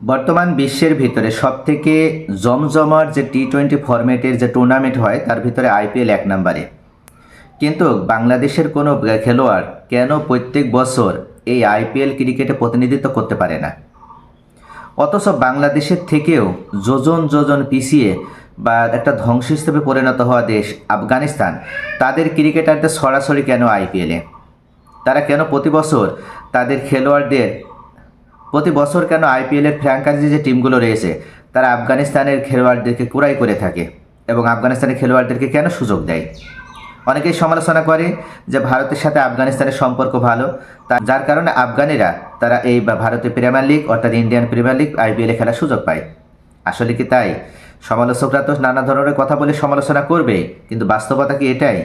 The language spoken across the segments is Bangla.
বর্তমান বিশ্বের ভিতরে সবথেকে জমজমাট যে টি-20 ফরম্যাটের যে টুর্নামেন্ট হয় তার ভিতরে আইপিএল এক নম্বরে। কিন্তু বাংলাদেশের কোনো খেলোয়াড় কেন প্রত্যেক বছর এই আইপিএল ক্রিকেটে প্রতিনিধিত্ব করতে পারে না? অথচ বাংলাদেশের থেকেও যোজন যোজন পিছিয়ে বা একটা ধ্বংসস্তূপে পরিণত হওয়া দেশ আফগানিস্তান, তাদের ক্রিকেটারদের সরাসরি কেন আইপিএলে? তারা কেন প্রতি বছর তাদের খেলোয়াড়দের প্রতি বছর কেন আইপিএলের ফ্র্যাঞ্চাইজি যে টিমগুলো রয়েছে তারা আফগানিস্তানের খেলোয়াড়দেরকে কুড়াই করে থাকে এবং আফগানিস্তানের খেলোয়াড়দেরকে কেন সুযোগ দেয়? অনেকেই সমালোচনা করে যে ভারতের সাথে আফগানিস্তানের সম্পর্ক ভালো, যার কারণে আফগানিরা তারা এই ভারতীয় প্রিমিয়ার লিগ অর্থাৎ ইন্ডিয়ান প্রিমিয়ার লিগ আইপিএলে খেলার সুযোগ পায়। আসলে কি তাই? সমালোচকরা তো নানা ধরনের কথা বলে সমালোচনা করবেই, কিন্তু বাস্তবতা কি এটাই?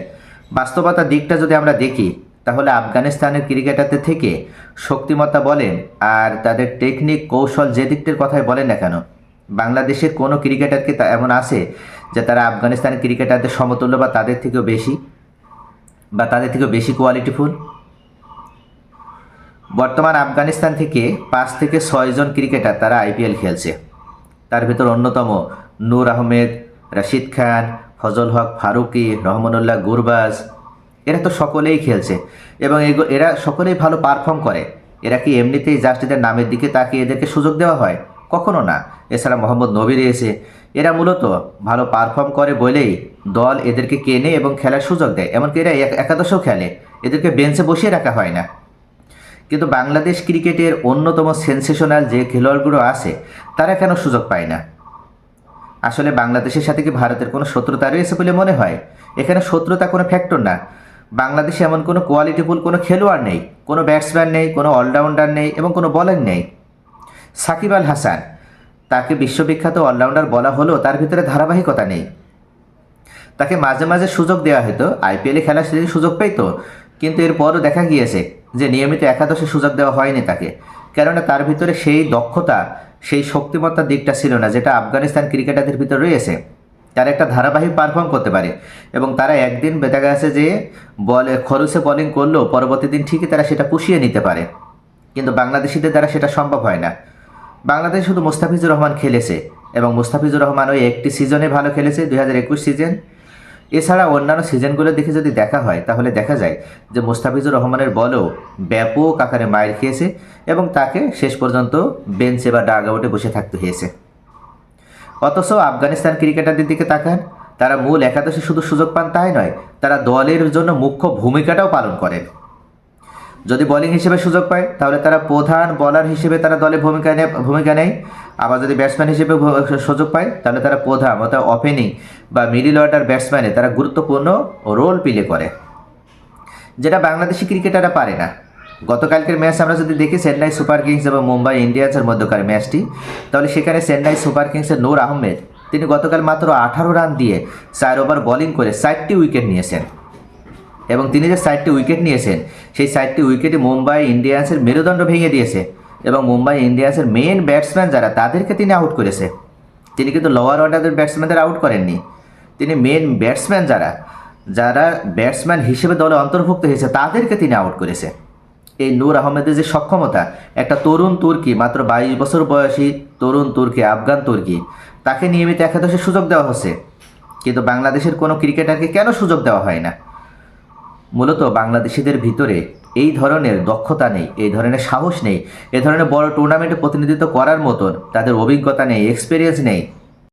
বাস্তবতার দিকটা যদি আমরা দেখি তাহলে আফগানিস্তানের ক্রিকেটারদের থেকে শক্তিমত্তা বলেন আর তাদের টেকনিক কৌশল যে দিকটির কথাই বলেন না কেন, বাংলাদেশের কোনো ক্রিকেটারকে তা এমন আছে যে তারা আফগানিস্তানের ক্রিকেটারদের সমতুল্য বা তাদের থেকেও বেশি কোয়ালিটিফুল? বর্তমান আফগানিস্তান থেকে 5 থেকে 6 জন ক্রিকেটার তারা আইপিএল খেলছে। তার ভিতর অন্যতম নূর আহমেদ, রশিদ খান, ফজল হক ফারুকি, রহমানুল্লাহ গুরবাজ, এরা তো সকলেই খেলছে এবং এরা সকলেই ভালো পারফর্ম করে। এরা কি এমনিতেই জাস্ট এদের নামের দিকে তাকিয়ে এদেরকে সুযোগ দেওয়া হয়? কখনো না। এছাড়া মোহাম্মদ নবী রয়েছে, এরা মূলত ভালো পারফর্ম করে বলেই দল এদেরকে কেনে এবং খেলার সুযোগ দেয়। এমনকি এরা একাদশেও খেলে, এদেরকে বেঞ্চে বসিয়ে রাখা হয় না। কিন্তু বাংলাদেশ ক্রিকেটের অন্যতম সেন্সেশনাল যে খেলোয়াড়গুলো আছে তারা কেন সুযোগ পায় না? আসলে বাংলাদেশের সাথে কি ভারতের কোনো শত্রুতা রয়েছে বলে মনে হয়? এখানে শত্রুতা কোনো ফ্যাক্টর না। বাংলাদেশে এমন কোনো কোয়ালিটিফুল কোনো খেলোয়াড় নেই, কোনো ব্যাটসম্যান নেই, কোনো অলরাউন্ডার নেই এবং কোনো বলার নেই। সাকিব আল হাসান, তাকে বিশ্ববিখ্যাত অলরাউন্ডার বলা হলেও তার ভিতরে ধারাবাহিকতা নেই। তাকে মাঝে মাঝে সুযোগ দেওয়া হতো, আইপিএলে খেলার সেদিন সুযোগ পেতো, কিন্তু এরপরও দেখা গিয়েছে যে নিয়মিত একাদশে সুযোগ দেওয়া হয়নি তাকে, কেননা তার ভিতরে সেই দক্ষতা, সেই শক্তিমত্তার দিকটা ছিল না যেটা আফগানিস্তান ক্রিকেটারদের ভিতরে রয়েছে। তারা একটা ধারাবাহিক পারফর্ম করতে পারে এবং তারা একদিন দেখা গেছে যে খরচে বোলিং করলেও পরবর্তী দিন ঠিকই তারা সেটা পুষিয়ে নিতে পারে, কিন্তু বাংলাদেশিদের দ্বারা সেটা সম্ভব হয় না। বাংলাদেশ শুধু মুস্তাফিজুর রহমান খেলেছে এবং মুস্তাফিজুর রহমান ওই একটি সিজনে ভালো খেলেছে, 2021 সিজন। এছাড়া অন্যান্য সিজনগুলো দেখে যদি দেখা হয় তাহলে দেখা যায় যে মুস্তাফিজুর রহমানের বলও ব্যাপক আকারে মাইর খেয়েছে এবং তাকে শেষ পর্যন্ত বেঞ্চে বা ডাগ আউটে বসে থাকতে হয়েছে। অথচ আফগানিস্তান ক্রিকেটারদের দিকে তাকান, তারা মূল একাদশে শুধু সুযোগ পান তাই নয়, তারা দলের জন্য মুখ্য ভূমিকাটাও পালন করেন। যদি বোলিং হিসেবে সুযোগ পায় তাহলে তারা প্রধান বোলার হিসেবে তারা দলে ভূমিকা নেয়। আবার যদি ব্যাটসম্যান হিসেবে সুযোগ পায় তাহলে তারা প্রধান অর্থাৎ ওপেনিং বা মিডল অর্ডার ব্যাটসম্যানে তারা গুরুত্বপূর্ণ রোল প্লে করে, যেটা বাংলাদেশি ক্রিকেটাররা পারে না। গতকালকের ম্যাচ আমরা যদি দেখি চেন্নাই সুপার কিংস এবং মুম্বাই ইন্ডিয়ান্সের মধ্যকার ম্যাচটি, তাহলে সেখানে চেন্নাই সুপার কিংসের নূর আহমেদ তিনি গতকাল মাত্র 18 রান দিয়ে 4 ওভার বোলিং করে 4টি উইকেট নিয়েছেন এবং তিনি যে 4টি উইকেট নিয়েছেন সেই 4টি উইকেটে মুম্বাই ইন্ডিয়ান্সের মেরুদণ্ড ভেঙে দিয়েছে এবং মুম্বাই ইন্ডিয়ান্সের মেন ব্যাটসম্যান যারা তাদেরকে তিনি আউট করেছে। তিনি কিন্তু লোয়ার অর্ডারের ব্যাটসম্যানদের আউট করেননি, তিনি মেন ব্যাটসম্যান যারা ব্যাটসম্যান হিসেবে দলে অন্তর্ভুক্ত হয়েছে তাদেরকে তিনি আউট করেছে। এই নূর আহমেদের যে সক্ষমতা, একটা তরুণ তুর্কি, মাত্র 22 বছর বয়সী তরুণ তুর্কি, আফগান তুর্কি, তাকে নিয়মিত একাদশে সুযোগ দেওয়া হচ্ছে, কিন্তু বাংলাদেশের কোনো ক্রিকেটারকে কেন সুযোগ দেওয়া হয় না? মূলত বাংলাদেশিদের ভিতরে এই ধরনের দক্ষতা নেই, এই ধরনের সাহস নেই, এই ধরনের বড় টুর্নামেন্টে প্রতিনিধিত্ব করার মতন তাদের অভিজ্ঞতা নেই, এক্সপিরিয়েন্স নেই।